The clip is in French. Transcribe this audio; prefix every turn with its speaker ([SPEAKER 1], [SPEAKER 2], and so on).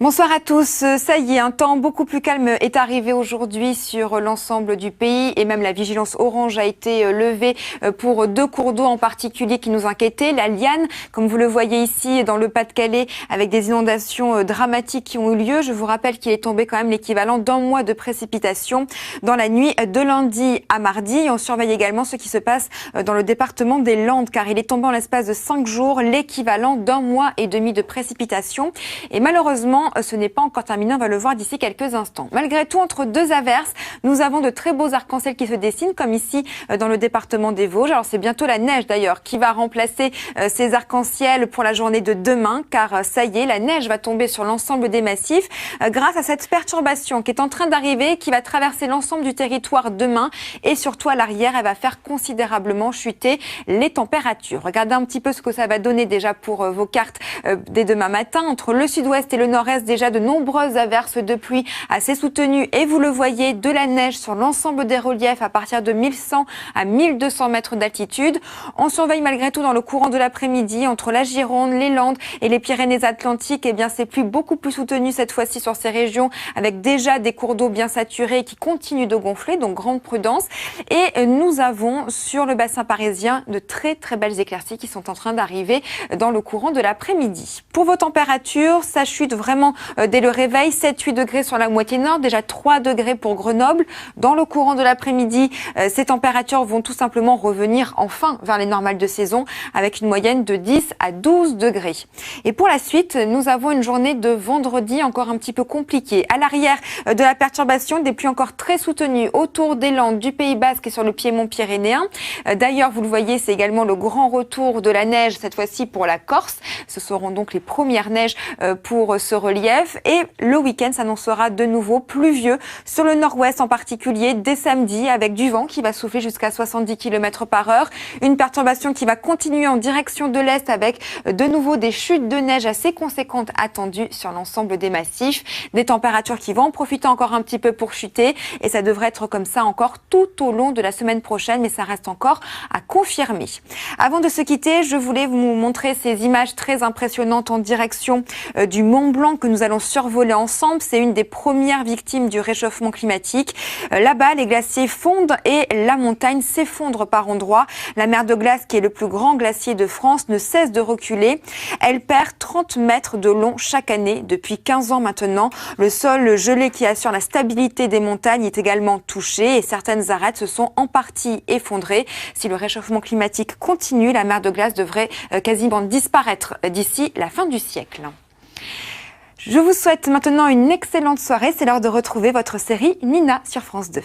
[SPEAKER 1] Bonsoir à tous. Ça y est, un temps beaucoup plus calme est arrivé aujourd'hui sur l'ensemble du pays et même la vigilance orange a été levée pour deux cours d'eau en particulier qui nous inquiétaient. La Liane, comme vous le voyez ici dans le Pas-de-Calais, avec des inondations dramatiques qui ont eu lieu. Je vous rappelle qu'il est tombé quand même l'équivalent d'un mois de précipitations dans la nuit de lundi à mardi. On surveille également ce qui se passe dans le département des Landes car il est tombé en l'espace de 5 jours l'équivalent d'un mois et demi de précipitations. Et malheureusement, ce n'est pas encore terminé, on va le voir d'ici quelques instants. Malgré tout, entre deux averses, nous avons de très beaux arcs-en-ciel qui se dessinent, comme ici dans le département des Vosges. Alors c'est bientôt la neige d'ailleurs qui va remplacer ces arcs-en-ciel pour la journée de demain, car ça y est, la neige va tomber sur l'ensemble des massifs grâce à cette perturbation qui est en train d'arriver, qui va traverser l'ensemble du territoire demain et surtout à l'arrière, elle va faire considérablement chuter les températures. Regardez un petit peu ce que ça va donner déjà pour vos cartes dès demain matin. Entre le sud-ouest et le nord-est, déjà de nombreuses averses de pluie assez soutenues et vous le voyez, de la neige sur l'ensemble des reliefs à partir de 1100 à 1200 mètres d'altitude. On surveille malgré tout dans le courant de l'après-midi entre la Gironde, les Landes et les Pyrénées-Atlantiques. Eh bien, ces pluies beaucoup plus soutenues cette fois-ci sur ces régions avec déjà des cours d'eau bien saturés qui continuent de gonfler, donc grande prudence. Et nous avons sur le bassin parisien de très très belles éclaircies qui sont en train d'arriver dans le courant de l'après-midi. Pour vos températures, ça chute vraiment dès le réveil, 7-8 degrés sur la moitié nord, déjà 3 degrés pour Grenoble. Dans le courant de l'après-midi, ces températures vont tout simplement revenir enfin vers les normales de saison avec une moyenne de 10 à 12 degrés. Et pour la suite, nous avons une journée de vendredi encore un petit peu compliquée. À l'arrière de la perturbation, des pluies encore très soutenues autour des Landes, du Pays Basque et sur le piémont pyrénéen. D'ailleurs, vous le voyez, c'est également le grand retour de la neige, cette fois-ci pour la Corse. Ce seront donc les premières neiges pour ce relief. Et le week-end s'annoncera de nouveau pluvieux sur le nord-ouest en particulier dès samedi avec du vent qui va souffler jusqu'à 70 km par heure. Une perturbation qui va continuer en direction de l'est avec de nouveau des chutes de neige assez conséquentes attendues sur l'ensemble des massifs. Des températures qui vont en profiter encore un petit peu pour chuter et ça devrait être comme ça encore tout au long de la semaine prochaine, mais ça reste encore à confirmer. Avant de se quitter, je voulais vous montrer ces images très impressionnantes en direction du Mont Blanc que nous allons survoler ensemble. C'est une des premières victimes du réchauffement climatique. Là-bas, les glaciers fondent et la montagne s'effondre par endroits. La mer de glace, qui est le plus grand glacier de France, ne cesse de reculer. Elle perd 30 mètres de long chaque année depuis 15 ans maintenant. Le sol gelé qui assure la stabilité des montagnes est également touché et certaines arêtes se sont en partie effondrées. Si le réchauffement climatique continue, la mer de glace devrait quasiment disparaître d'ici la fin du siècle. Je vous souhaite maintenant une excellente soirée. C'est l'heure de retrouver votre série Nina sur France 2.